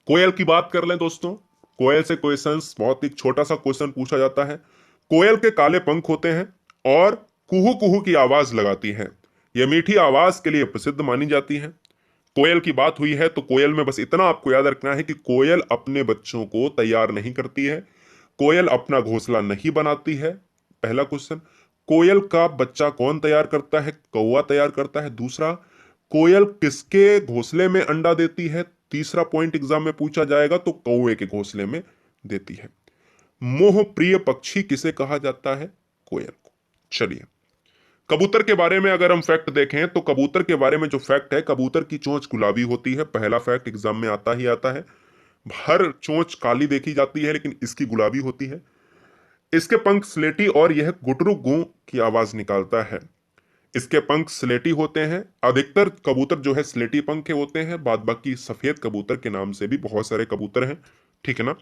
कोयल की बात कर लें दोस्तों। कोयल से क्वेश्चंस बहुत ही छोटा सा क्वेश्चन पूछा जाता है। कोयल के काले पंख होते हैं और कुहू कुहू की आवाज लगाती है। यह मीठी आवाज के लिए प्रसिद्ध मानी जाती है। कोयल की बात हुई है तो कोयल में बस इतना आपको याद रखना है कि कोयल अपने बच्चों को तैयार नहीं करती है। कोयल अपना घोंसला नहीं बनाती है। पहला क्वेश्चन। कोयल का बच्चा कौन तैयार करता है? कौवा तैयार करता है। दूसरा, कोयल किसके घोंसले में अंडा देती है? तीसरा पॉइंट एग्जाम में पूछा जाएगा तो कौवे के घोंसले में देती है। मोह प्रिय पक्षी किसे कहा जाता है? कोयल को। चलिए, कबूतर के बारे में अगर हम फैक्ट देखें तो कबूतर के बारे में जो फैक्ट है, कबूतर की चोंच गुलाबी होती है। पहला फैक्ट एग्जाम में आता ही आता है। हर चोंच काली देखी जाती है लेकिन इसकी गुलाबी होती है। इसके पंख स्लेटी और यह गुटरू गूं की आवाज निकालता है। इसके पंख स्लेटी होते हैं। अधिकतर कबूतर जो है स्लेटी पंख के होते हैं, बाद बाकी सफेद कबूतर के नाम से भी बहुत सारे कबूतर हैं। ठीक है ना।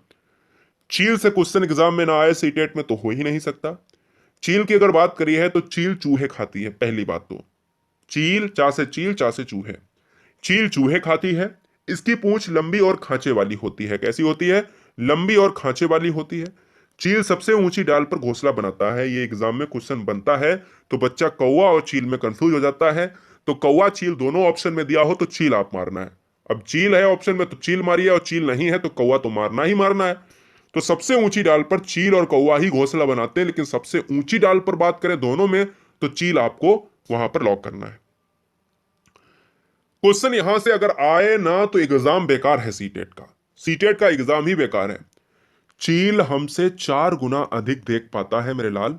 चील से क्वेश्चन एग्जाम में ना आए सीटेट में तो हो ही नहीं सकता। चील की अगर बात करी है तो चील चूहे खाती है। पहली बात तो चील चा से चूहे। चील चूहे खाती है। इसकी पूंछ लंबी और खांचे वाली होती है। कैसी होती है? लंबी और खांचे वाली होती है। चील सबसे ऊंची डाल पर घोंसला बनाता है। ये एग्जाम में क्वेश्चन बनता है तो बच्चा कौवा और चील में कंफ्यूज हो जाता है। तो कौवा चील दोनों ऑप्शन में दिया हो तो चील आप मारना है। अब चील है ऑप्शन में तो चील मारिए, और चील नहीं है तो कौवा तो मारना ही मारना है। तो सबसे ऊंची डाल पर चील और कौवा ही घोंसला बनाते हैं, लेकिन सबसे ऊंची डाल पर बात करें दोनों में तो चील आपको वहां पर लॉक करना है। क्वेश्चन यहां से अगर आए ना तो एग्जाम बेकार है सीटेट का। सीटेट का एग्जाम ही बेकार है। चील हमसे 4 गुना अधिक देख पाता है मेरे लाल।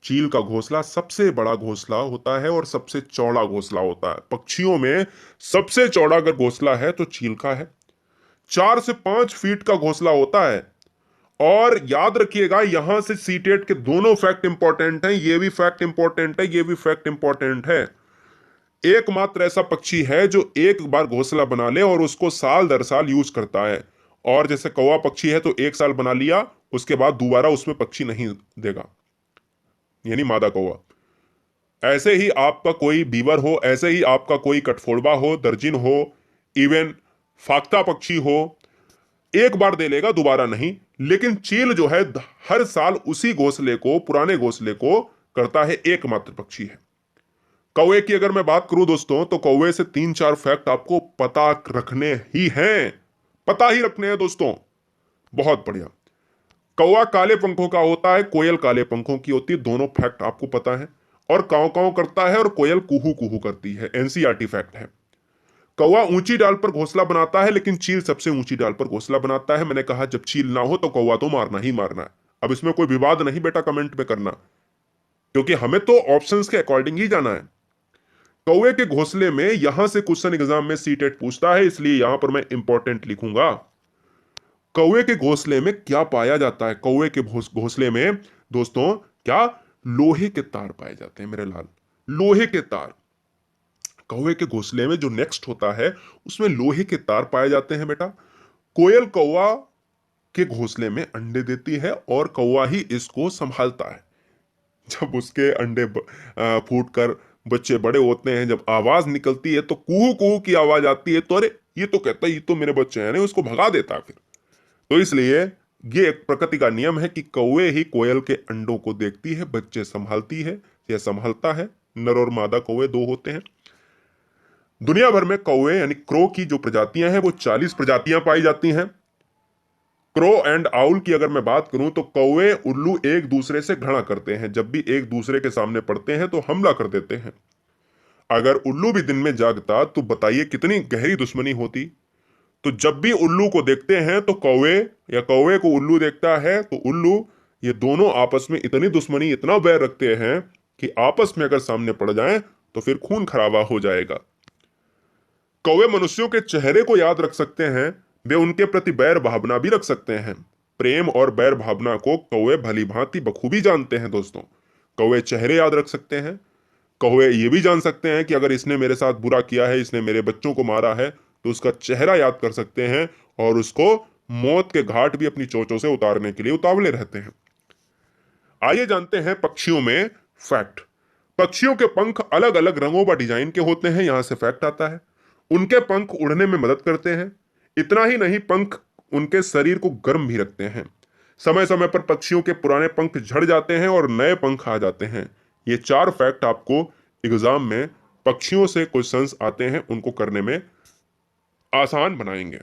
चील का घोंसला सबसे बड़ा घोंसला होता है और सबसे चौड़ा घोंसला होता है। पक्षियों में सबसे चौड़ा अगर घोंसला है तो चील का है। 4 से 5 फीट का घोंसला होता है। और याद रखिएगा, यहां से सीटेट के दोनों फैक्ट इंपॉर्टेंट हैं। ये भी फैक्ट इंपॉर्टेंट है, ये भी फैक्ट इंपॉर्टेंट है। एकमात्र ऐसा पक्षी है जो एक बार घोंसला बना ले और उसको साल दर साल यूज करता है। और जैसे कौवा पक्षी है तो 1 साल बना लिया, उसके बाद दोबारा उसमें पक्षी नहीं देगा, यानी मादा कौवा। ऐसे ही आपका कोई बीवर हो, ऐसे ही आपका कोई कठफोड़वा हो, दर्जिन हो, इवन फाख्ता पक्षी हो, एक बार दे लेगा, दोबारा नहीं। लेकिन चील जो है हर साल उसी घोंसले को, पुराने घोंसले को करता है। एकमात्र पक्षी है। कौवे की अगर मैं बात करूं दोस्तों तो कौवे से 3-4 फैक्ट आपको पता रखने ही हैं। पता ही रखने हैं दोस्तों। बहुत बढ़िया। कौवा काले पंखों का होता है, कोयल काले पंखों की होती है। दोनों फैक्ट आपको पता है। और काव काव करता है और कोयल कुहू कुहू करती है। एनसीईआरटी फैक्ट है। कौवा ऊंची डाल पर घोंसला बनाता है लेकिन चील सबसे ऊंची डाल पर घोंसला बनाता है। मैंने कहा जब चील ना हो तो कौवा तो मारना ही मारना है। अब इसमें कोई विवाद नहीं बेटा कमेंट में करना, क्योंकि हमें तो ऑप्शंस के अकॉर्डिंग ही जाना है। कौवे के घोंसले में यहां से क्वेश्चन एग्जाम में सीटेट पूछता है, इसलिए यहां पर मैं इंपॉर्टेंट लिखूंगा। कौवे के घोंसले में क्या पाया जाता है? कौवे के घोंसले में दोस्तों क्या? लोहे के तार पाए जाते हैं मेरे लाल। लोहे के तार। कौवे के घोंसले में जो नेक्स्ट होता है उसमें लोहे के तार पाए जाते हैं बेटा। कोयल कौवा के घोंसले में अंडे देती है और कौवा ही इसको संभालता है। जब उसके अंडे फूट कर बच्चे बड़े होते हैं, जब आवाज निकलती है तो कुहू कुहू की आवाज आती है तो अरे ये तो कहता है ये तो मेरे बच्चे हैं, नहीं उसको भगा देता है फिर। तो इसलिए ये एक प्रकृति का नियम है कि कौवे ही कोयल के अंडों को देखती है, बच्चे संभालती है या संभालता है। नर और मादा कौवे दो होते हैं। दुनिया भर में कौवे यानी क्रो की जो प्रजातियां हैं वो 40 प्रजातियां पाई जाती हैं। क्रो एंड आउल की अगर मैं बात करूं तो कौवे उल्लू एक दूसरे से घृणा करते हैं। जब भी एक दूसरे के सामने पड़ते हैं तो हमला कर देते हैं। अगर उल्लू भी दिन में जागता तो बताइए कितनी गहरी दुश्मनी होती। तो जब भी उल्लू को देखते हैं तो कौवे, या कौवे को उल्लू देखता है तो उल्लू, ये दोनों आपस में इतनी दुश्मनी, इतना बैर रखते हैं कि आपस में अगर सामने पड़ जाएं तो फिर खून खराबा हो जाएगा। कौवे मनुष्यों के चेहरे को याद रख सकते हैं। वे उनके प्रति बैर भावना भी रख सकते हैं। प्रेम और बैर भावना को कौवे भली भांति बखूबी जानते हैं दोस्तों। कौवे चेहरे याद रख सकते हैं। कौवे ये भी जान सकते हैं कि अगर इसने मेरे साथ बुरा किया है, इसने मेरे बच्चों को मारा है, तो उसका चेहरा याद कर सकते हैं और उसको मौत के घाट भी अपनी चोंचों से उतारने के लिए उतावले रहते हैं। आइए जानते हैं पक्षियों में फैक्ट। पक्षियों के पंख अलग अलग रंगों व डिजाइन के होते हैं। यहां से फैक्ट आता है। उनके पंख उड़ने में मदद करते हैं। इतना ही नहीं, पंख उनके शरीर को गर्म भी रखते हैं। समय समय पर पक्षियों के पुराने पंख झड़ जाते हैं और नए पंख आ जाते हैं। ये 4 फैक्ट आपको एग्जाम में पक्षियों से क्वेश्चंस आते हैं उनको करने में आसान बनाएंगे।